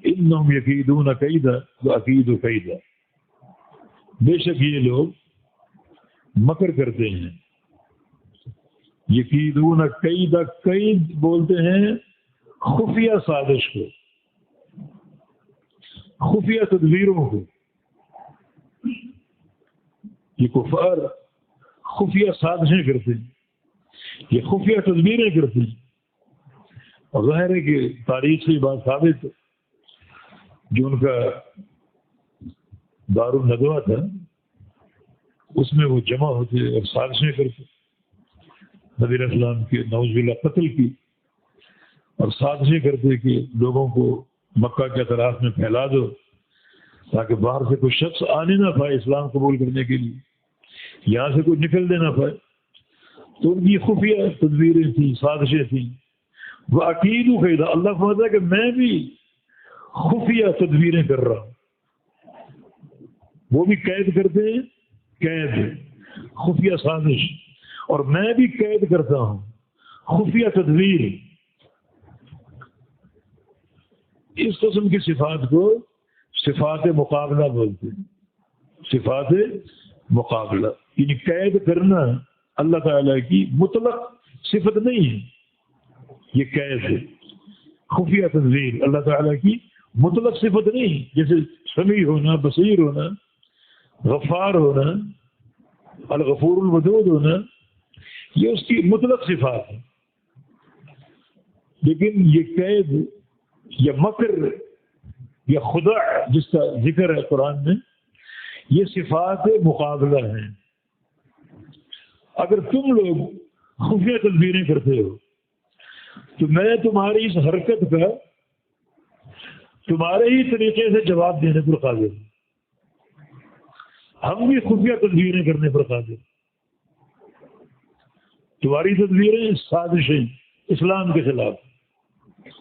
انہم یکیدون کیدا واکید کیدا، بے شک یہ لوگ مکر کرتے ہیں. یکیدون کیدا، کید بولتے ہیں خفیہ سازش کو، خفیہ تدبیروں کو. یہ کفار خفیہ سازشیں کرتے ہیں، یہ خفیہ تدبیریں کرتے ہیں. اور ظاہر ہے کہ تاریخ سے یہ بات ثابت ہے، جو ان کا دار الندوہ تھا اس میں وہ جمع ہوتے اور سازشیں کرتے، نبی علیہ السلام کے نعوذ باللہ قتل کی، اور سازشیں کرتے کہ لوگوں کو مکہ کے اطراف میں پھیلا دو تاکہ باہر سے کوئی شخص آنے نہ پائے اسلام قبول کرنے کے لیے، یہاں سے کوئی نکل دینا پائے. تو ان کی خفیہ تدبیریں تھیں، سازشیں تھیں. وہ عقید قیدا، اللہ فرماتا ہے کہ میں بھی خفیہ تدبیریں کر رہا ہوں. وہ بھی قید کرتے ہیں، قید خفیہ سازش، اور میں بھی قید کرتا ہوں خفیہ تدبیر. اس قسم کی صفات کو صفات مقابلہ بولتے ہیں. صفات مقابلہ یعنی قید کرنا اللہ تعالیٰ کی مطلق صفت نہیں ہے، یہ قید ہے. خفیہ تدبیر اللہ تعالیٰ کی مطلق صفت نہیں، جیسے سمیع ہونا، بصیر ہونا، غفار ہونا، الغفور الودود ہونا، یہ اس کی مطلق صفات ہے. لیکن یہ قید یا مکر یا خدع جس کا ذکر ہے قرآن میں، یہ صفات مقابلہ ہیں. اگر تم لوگ خفیہ تدبیریں کرتے ہو تو میں تمہاری اس حرکت کا تمہارے ہی طریقے سے جواب دینے پر قادر ہوں. ہم بھی خفیہ تدبیریں کرنے پر قادر ہیں. تمہاری تدبیریں سازشیں اسلام کے خلاف،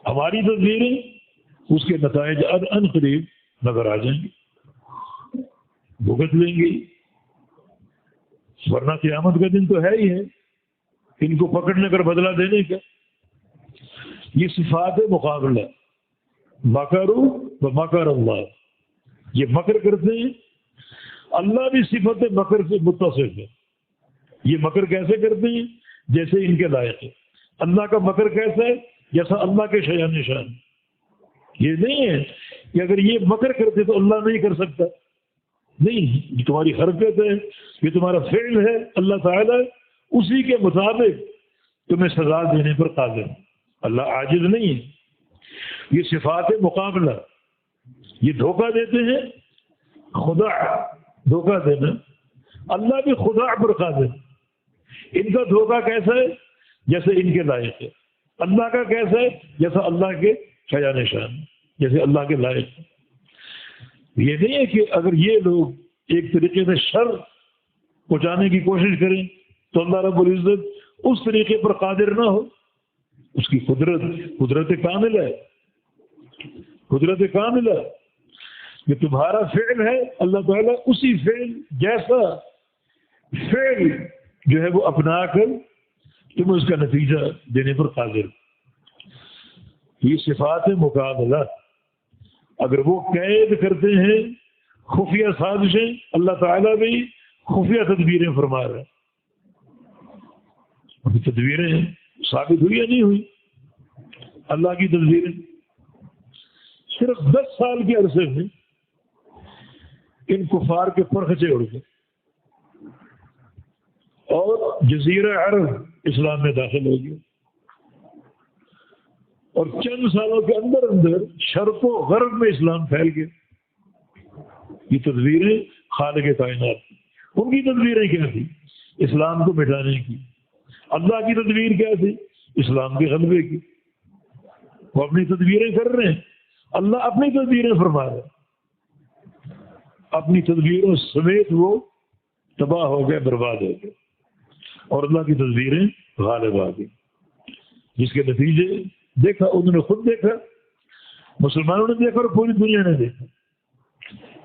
ہماری تدبیریں اس کے نتائج ان قریب نظر آ جائیں گے، بھگت لیں گے. ورنہ قیامت کا دن تو ہے ہی ہے ان کو پکڑنے کر بدلہ دینے کا. یہ صفات مقابلہ، مکروا ومکر اللہ، یہ مکر کرتے ہیں. اللہ بھی صفت مکر سے متصف ہے. یہ مکر کیسے کرتے ہیں؟ جیسے ان کے لائق ہے. اللہ کا مکر کیسا ہے؟ جیسا اللہ کے شیء نشان. یہ نہیں ہے کہ اگر یہ مکر کرتے تو اللہ نہیں کر سکتا. نہیں، یہ تمہاری حرکت ہے، یہ تمہارا فعل ہے. اللہ تعالیٰ اسی کے مطابق تمہیں سزا دینے پر قادر ہے. اللہ عاجز نہیں ہے. یہ صفات مقابلہ، یہ دھوکہ دیتے ہیں. خدا دھوکہ دینا، اللہ بھی خدا پر قادر. ان کا دھوکہ کیسا ہے؟ جیسے ان کے لائق ہے. اللہ کا کیسا ہے؟ جیسا اللہ کے شیء نشان، جیسے اللہ کے لائق ہے. یہ نہیں ہے کہ اگر یہ لوگ ایک طریقے سے شر پہنچانے کی کوشش کریں تو اللہ رب العزت اس طریقے پر قادر نہ ہو. اس کی قدرت کامل ہے. قدرت کامل ہے کہ تمہارا فعل ہے، اللہ تعالیٰ اسی فعل جیسا فعل جو ہے وہ اپنا کر تمہیں اس کا نتیجہ دینے پر قادر. یہ صفات مقابلہ. اگر وہ قید کرتے ہیں خفیہ سازشیں، اللہ تعالیٰ بھی خفیہ تدبیریں فرما رہا ہے. ابھی تدبیریں ثابت ہوئی یا نہیں ہوئی؟ اللہ کی تدبیریں صرف 10 سال کے عرصے میں ان کفار کے پرخچے اڑ گئے اور جزیرہ عرب اسلام میں داخل ہو گیا. اور چند سالوں کے اندر اندر شرق و غرب میں اسلام پھیل گیا. یہ تدبیریں خالق کائنات، ان کی تدبیریں کیا تھی؟ اسلام کو مٹانے کی. اللہ کی تدبیر کیا تھی؟ اسلام کے غلبے کی. وہ اپنی تدبیریں کر رہے ہیں، اللہ اپنی تدبیریں فرما رہے ہیں. اپنی تدبیروں سمیت وہ تباہ ہو گئے، برباد ہو گئے، اور اللہ کی تدبیریں غالب آ گئی، جس کے نتیجے دیکھا انہوں نے خود دیکھا، مسلمانوں نے دیکھا اور پوری دنیا نے دیکھا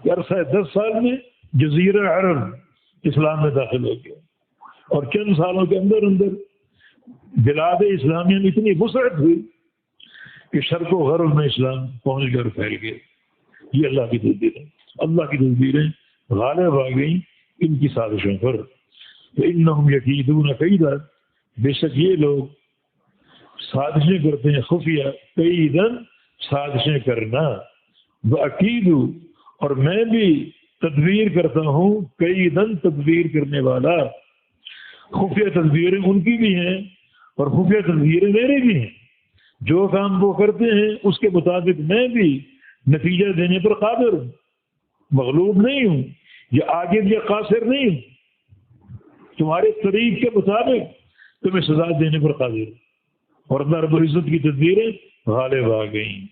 کہ عرصہ 10 سال میں جزیرہ عرب اسلام میں داخل ہو گیا. اور چند سالوں کے اندر اندر بلاد اسلامیہ میں اتنی وسعت ہوئی کہ شرق و غرب میں اسلام پہنچ کر پھیل گئے. یہ اللہ کی تدبیر ہے. اللہ کی تدبیریں غالب آ گئیں ان کی سازشوں پر. انہم یکیدون کیدا، بے شک یہ لوگ سازشیں کرتے ہیں خفیہ، کیدن سازشیں کرنا، وَأَكِيدُ اور میں بھی تدبیر کرتا ہوں، کیدن تدبیر کرنے والا. خفیہ تدبیریں ان کی بھی ہیں اور خفیہ تدبیریں میری بھی ہیں. جو کام وہ کرتے ہیں اس کے مطابق میں بھی نتیجہ دینے پر قادر ہوں. مغلوب نہیں ہوں یا عاجز یا قاصر نہیں ہوں. تمہارے طریق کے مطابق تمہیں سزا دینے پر قادر ہوں. اور اللہ رب العزت کی تدبیریں غالب آ گئیں.